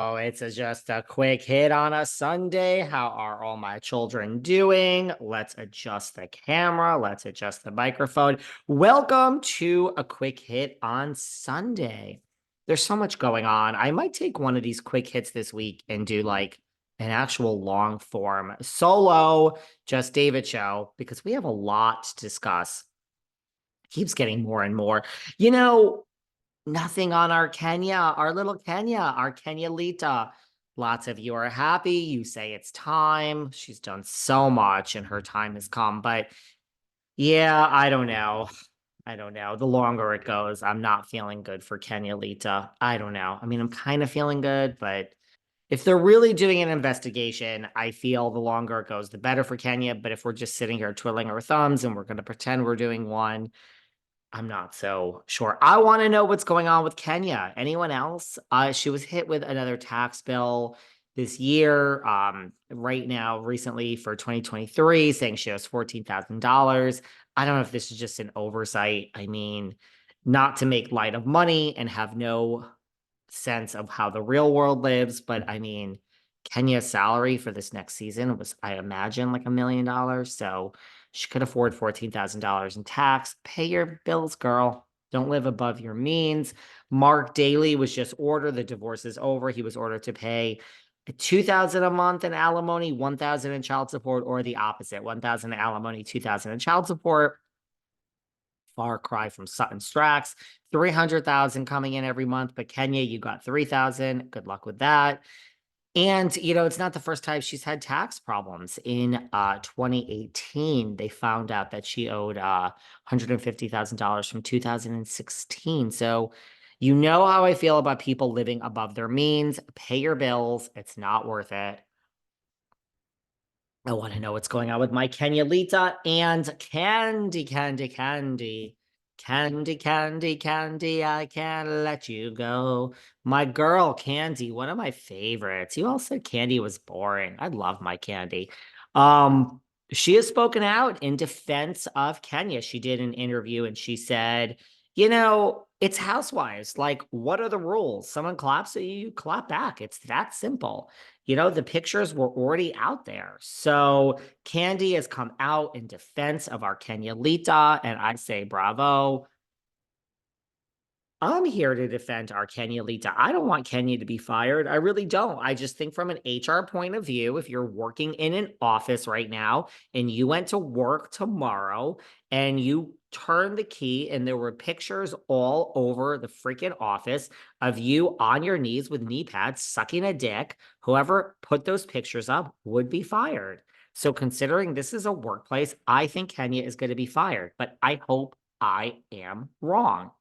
Oh, just a quick hit on a Sunday. How are all my children doing? Let's adjust the camera. Let's adjust the microphone. Welcome to a quick hit on Sunday. There's so much going on. I might take one of these quick hits this week and do like an actual long form solo, just David show because we have a lot to discuss. It keeps getting more and more. You know, Nothing on our Kenya, our little Kenya, our Kenya Lita. Lots of you are happy. You say it's time. She's done so much and her time has come. But yeah, I don't know. I don't know. The longer it goes, I'm not feeling good for Kenya Lita. I don't know. I mean, I'm kind of feeling good, but if they're really doing an investigation, I feel the longer it goes, the better for Kenya. But if we're just sitting here twiddling our thumbs and we're going to pretend we're doing one, I'm not so sure. I want to know what's going on with Kenya. Anyone else? She was hit with another tax bill this year, right now, recently for 2023, saying she owes $14,000. I don't know if this is just an oversight. I mean, not to make light of money and have no sense of how the real world lives, but I mean, Kenya's salary for this next season was, I imagine, like $1 million. So she could afford $14,000 in tax. Pay your bills, girl. Don't live above your means. Mark Daly was just ordered. The divorce is over. He was ordered to pay 2,000 a month in alimony, 1,000 in child support, or the opposite, 1,000 in alimony, 2,000 in child support. Far cry from Sutton Strax. 300,000 coming in every month, but Kenya, you got 3,000. Good luck with that. And it's not the first time she's had tax problems. In 2018, they found out that she owed $150,000 from 2016. So you know how I feel about people living above their means. Pay your bills. It's not worth it. I want to know what's going on with my Kenya Lita and Kandi, Kandi, Kandi. Kandi, Kandi, Kandi, I can't let you go. My girl, Kandi, one of my favorites. You all said Kandi was boring. I love my Kandi. Um, she has spoken out in defense of Kenya. She did an interview and she said, it's housewives. Like, what are the rules? Someone claps at you, you clap back. It's that simple. The pictures were already out there. So Kandi has come out in defense of our Kenya Lita, and I say bravo. I'm here to defend our Kenya Lita. I don't want Kenya to be fired. I really don't. I just think from an HR point of view, if you're working in an office right now and you went to work tomorrow and you turned the key and there were pictures all over the freaking office of you on your knees with knee pads sucking a dick, whoever put those pictures up would be fired. So considering this is a workplace, I think Kenya is going to be fired, but I hope I am wrong.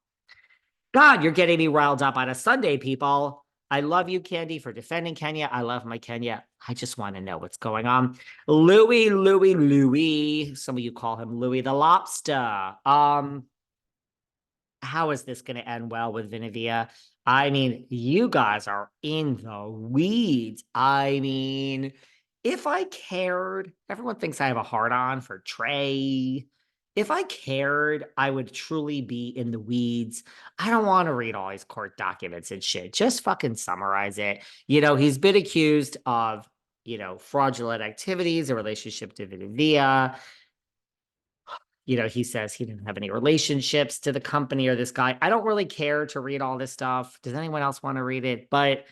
God, you're getting me riled up on a Sunday, people. I love you, Kandi, for defending Kenya. I love my Kenya. I just want to know what's going on. Louis. Some of you call him Louis the Lobster. How is this going to end well with Vinivia? I mean, you guys are in the weeds. I mean, if I cared, everyone thinks I have a hard on for Trey. If I cared, I would truly be in the weeds. I don't want to read all these court documents and shit. Just fucking summarize it. He's been accused of, fraudulent activities, a relationship to Vinivia. He says he didn't have any relationships to the company or this guy. I don't really care to read all this stuff. Does anyone else want to read it? But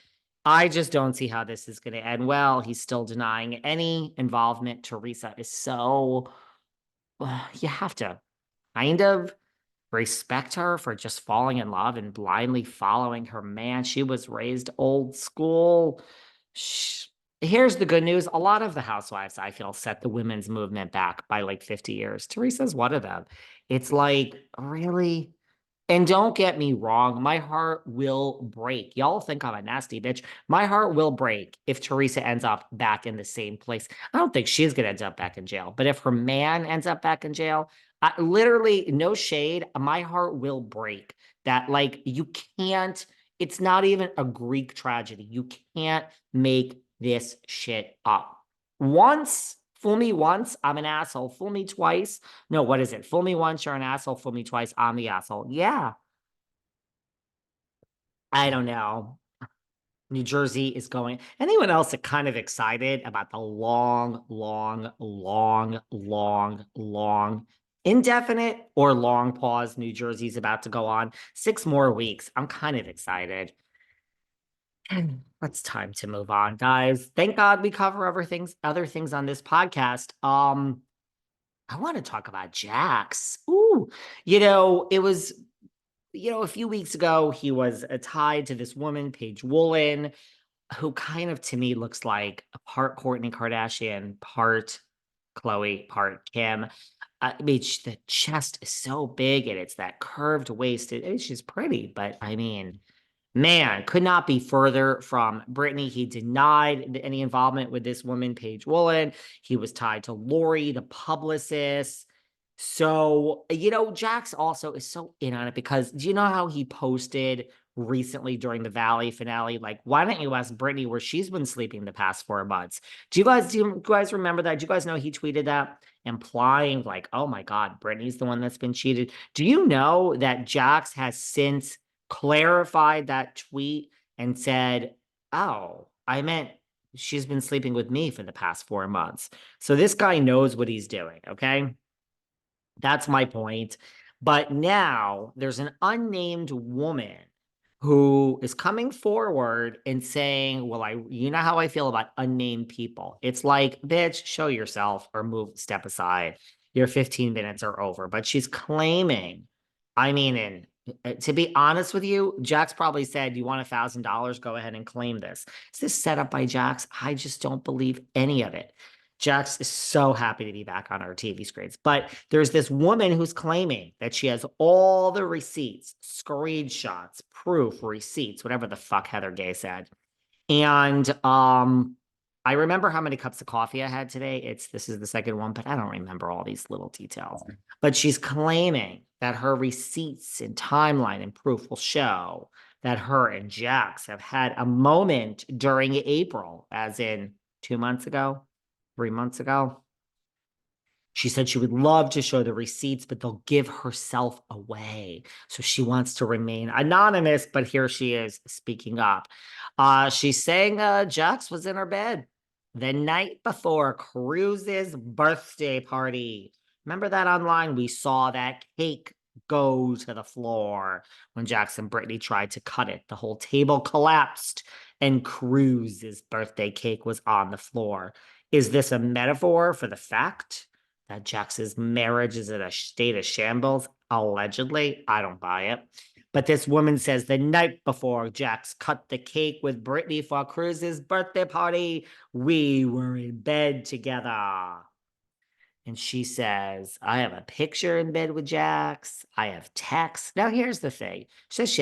I just don't see how this is going to end well. He's still denying any involvement. Teresa is so, you have to kind of respect her for just falling in love and blindly following her man. She was raised old school. Here's the good news. A lot of the housewives, I feel, set the women's movement back by like 50 years. Teresa's one of them. It's like, really? And don't get me wrong, my heart will break. Y'all think I'm a nasty bitch. My heart will break if Teresa ends up back in the same place. I don't think she's going to end up back in jail. But if her man ends up back in jail, literally, no shade, my heart will break. That, like, you can't, it's not even a Greek tragedy. You can't make this shit up. Fool me once, I'm an asshole. Fool me twice. No, what is it? Fool me once, you're an asshole. Fool me twice, I'm the asshole. Yeah. I don't know. New Jersey is going. Anyone else kind of excited about the long, indefinite or long pause New Jersey's about to go on? 6 more weeks. I'm kind of excited. It's time to move on, guys. Thank God we cover other things on this podcast. I want to talk about Jax. Ooh, it was, a few weeks ago, he was tied to this woman, Paige Woolen, who kind of to me looks like a part Kourtney Kardashian, part Khloe, part Kim. I mean, the chest is so big and it's that curved waist. She's pretty, but I mean, man, could not be further from Britney. He denied any involvement with this woman, Paige Woolen. He was tied to Lori, the publicist. So, Jax also is so in on it because do you know how he posted recently during the Valley finale? Like, why don't you ask Britney where she's been sleeping the past 4 months? Do you guys remember that? Do you guys know he tweeted that? Implying, like, oh my God, Britney's the one that's been cheated. Do you know that Jax has since clarified that tweet and said, oh, I meant she's been sleeping with me for the past 4 months. So this guy knows what he's doing. Okay. That's my point. But now there's an unnamed woman who is coming forward and saying, well, you know how I feel about unnamed people. It's like, bitch, show yourself or step aside. Your 15 minutes are over. But she's claiming, I mean, and to be honest with you, Jax probably said, you want $1,000? Go ahead and claim this. Is this set up by Jax? I just don't believe any of it. Jax is so happy to be back on our TV screens. But there's this woman who's claiming that she has all the receipts, screenshots, proof, receipts, whatever the fuck Heather Gay said. And I remember how many cups of coffee I had today. This is the second one, but I don't remember all these little details. But she's claiming that her receipts and timeline and proof will show that her and Jax have had a moment during April, as in 2 months ago, 3 months ago. She said she would love to show the receipts, but they'll give herself away. So she wants to remain anonymous, but here she is speaking up. She's saying Jax was in her bed the night before Cruz's birthday party. Remember that online? We saw that cake go to the floor when Jax and Britney tried to cut it. The whole table collapsed and Cruz's birthday cake was on the floor. Is this a metaphor for the fact that Jax's marriage is in a state of shambles? Allegedly, I don't buy it. But this woman says the night before Jax cut the cake with Britney for Cruz's birthday party, we were in bed together. And she says, I have a picture in bed with Jax. I have texts. Now, here's the thing. She says she